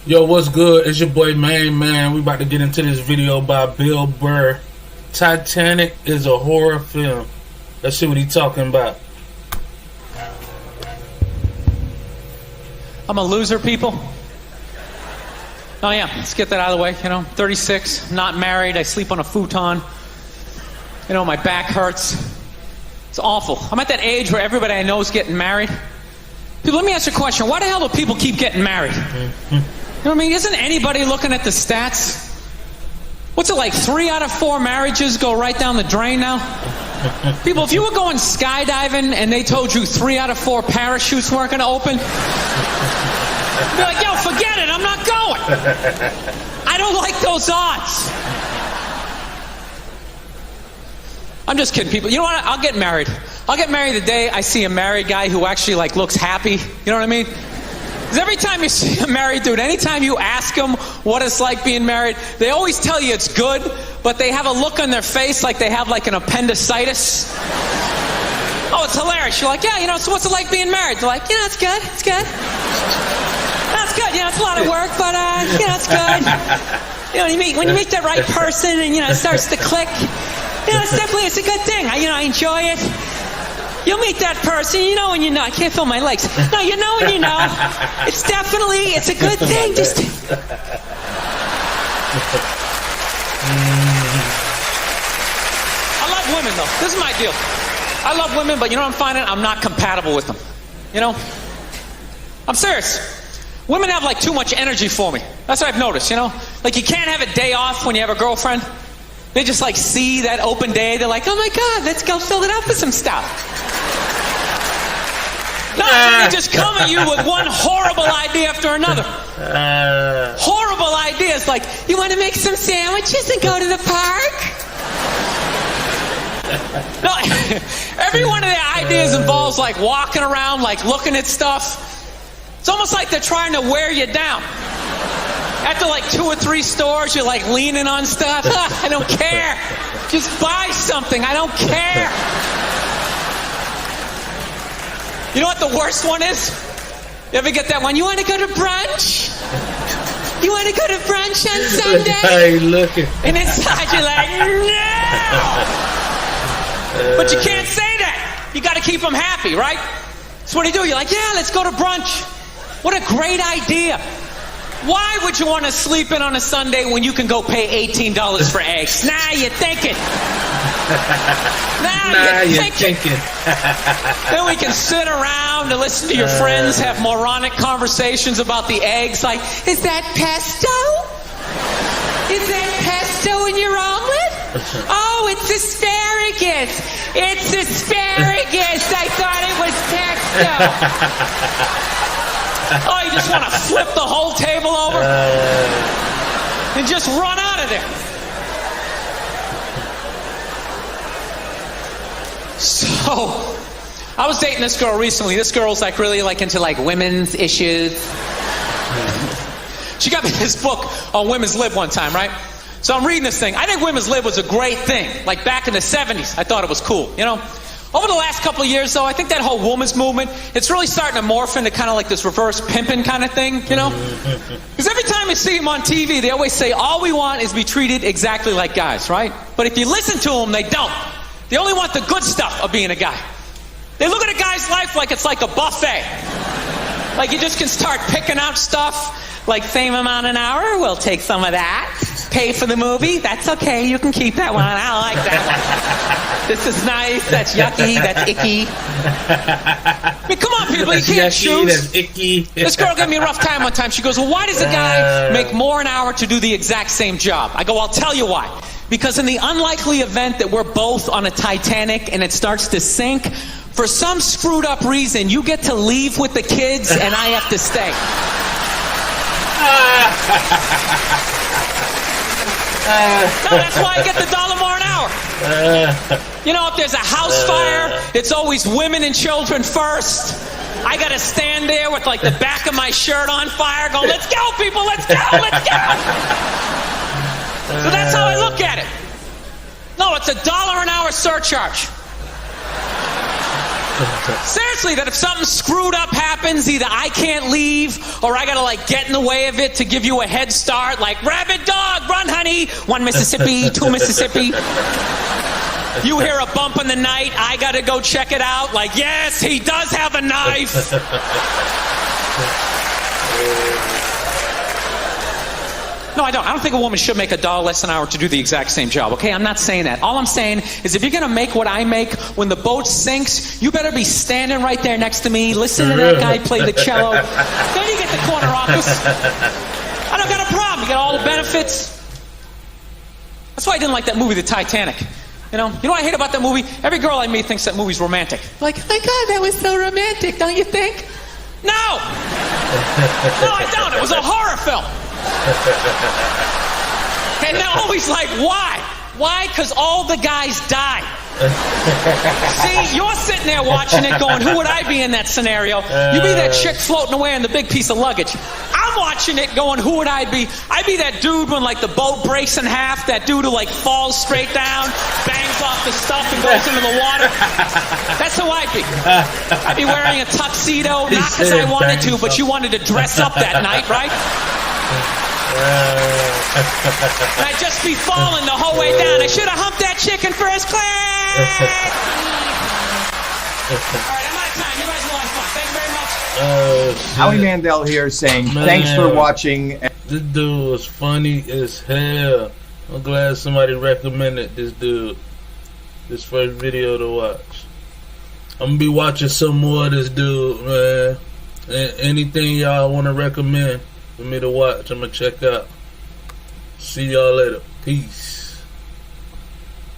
Yo, what's good? It's your boy Man. We about to get into this video by Bill Burr. Titanic is a horror film. Let's see what he's talking about. I'm a loser, people. Oh yeah, let's get that out of the way. 36, not married, I sleep on a futon. My back hurts. It's awful. I'm at that age where everybody I know is getting married. People, let me ask you a question. Why the hell do people keep getting married? You know what I mean? Isn't anybody looking at the stats? What's it like? 3 out of 4 marriages go right down the drain now? People, if you were going skydiving and they told you 3 out of 4 parachutes weren't going to open, you'd be like, yo, forget it, I'm not going. I don't like those odds. I'm just kidding, people. You know what? I'll get married. I'll get married the day I see a married guy who actually looks happy. You know what I mean? Because every time you see a married dude, anytime you ask them what it's like being married, they always tell you it's good, but they have a look on their face like they have an appendicitis. Oh, it's hilarious. You're like, yeah, so what's it like being married? They're like, it's good, it's good. That's good, it's a lot of work, but it's good. When you meet the right person and it starts to click, it's a good thing. I enjoy it. You'll meet that person, when you know. I can't feel my legs. No, you know when you know. It's a good thing. Just. I love women, though. This is my deal. I love women, but I'm finding I'm not compatible with them. I'm serious. Women have too much energy for me. That's what I've noticed, you can't have a day off when you have a girlfriend. They just see that open day. They're like, oh my God, let's go fill it up with some stuff. No, they just come at you with one horrible idea after another. Horrible ideas like, you want to make some sandwiches and go to the park? No, every one of their ideas involves walking around, looking at stuff. It's almost like they're trying to wear you down. After 2 or 3 stores, you're leaning on stuff. I don't care. Just buy something. I don't care. You know what the worst one is? You ever get that one? You want to go to brunch? You want to go to brunch on Sunday? Hey, look at. And inside you're like, no! But you can't say that. You got to keep them happy, right? So what do? You're like, yeah, let's go to brunch. What a great idea. Why would you want to sleep in on a Sunday when you can go pay $18 for eggs? Now you're thinking. Now you're thinking. Then we can sit around and listen to your friends have moronic conversations about the eggs. Like, is that pesto? Is that pesto in your omelet? Oh, it's asparagus. It's asparagus. I thought it was pesto. Oh, you just want to flip the whole table over and just run out of there. So, I was dating this girl recently. This girl's really into women's issues. She got me this book on women's lib one time, right? So I'm reading this thing. I think women's lib was a great thing. Back in the 70s, I thought it was cool, Over the last couple of years, though, I think that whole women's movement, it's really starting to morph into kind of this reverse pimping kind of thing, Because every time you see them on TV, they always say, all we want is to be treated exactly like guys, right? But if you listen to them, they don't. They only want the good stuff of being a guy. They look at a guy's life like it's like a buffet. You just can start picking out stuff, same amount an hour, we'll take some of that. Pay for the movie, that's okay, you can keep that one, I like that one. This is nice, that's yucky, that's icky. I mean, come on, people, you can't choose. That's icky. This girl gave me a rough time one time. She goes, well, why does a guy make more an hour to do the exact same job? I go, I'll tell you why. Because in the unlikely event that we're both on a Titanic and it starts to sink, for some screwed up reason, you get to leave with the kids and I have to stay. No, that's why I get the $1 more an hour. If there's a house fire, it's always women and children first. I gotta stand there with the back of my shirt on fire going, let's go, people, let's go, let's go. So that's how I look at it. No, it's a $1 an hour surcharge. Seriously, that if something screwed up happens, either I can't leave or I gotta like get in the way of it to give you a head start, like rabid dog, run honey, 1 Mississippi, 2 Mississippi. You hear a bump in the night, I gotta go check it out, like yes, he does have a knife. No, I don't think a woman should make $1 less an hour to do the exact same job, okay? I'm not saying that. All I'm saying is if you're going to make what I make when the boat sinks, you better be standing right there next to me, listen to that guy play the cello. Then you get the corner office. I don't got a problem. You get all the benefits. That's why I didn't like that movie, The Titanic. You know what I hate about that movie? Every girl I meet thinks that movie's romantic. Like, oh my God, that was so romantic, don't you think? No! No, I don't. It was a horror film. And they're always like, why? Why? Because all the guys die. See, you're sitting there watching it going, who would I be in that scenario? You be that chick floating away in the big piece of luggage. I'm watching it going, who would I be? I'd be that dude when like the boat breaks in half, that dude who like falls straight down, bangs off the stuff and goes into the water. That's who I'd be. I'd be wearing a tuxedo, not because I wanted to, but you wanted to dress up that night, right? And I'd just be falling the whole way down. I should have humped that chick in first class. All right, I'm out of time. You guys are a lot of fun. Thank you very much. Howie Mandel here saying thanks for watching. This dude was funny as hell. I'm glad somebody recommended this dude. This first video to watch. I'm gonna be watching some more of this dude, man. Anything y'all want to recommend for me to watch, I'm gonna check out. See y'all later. Peace.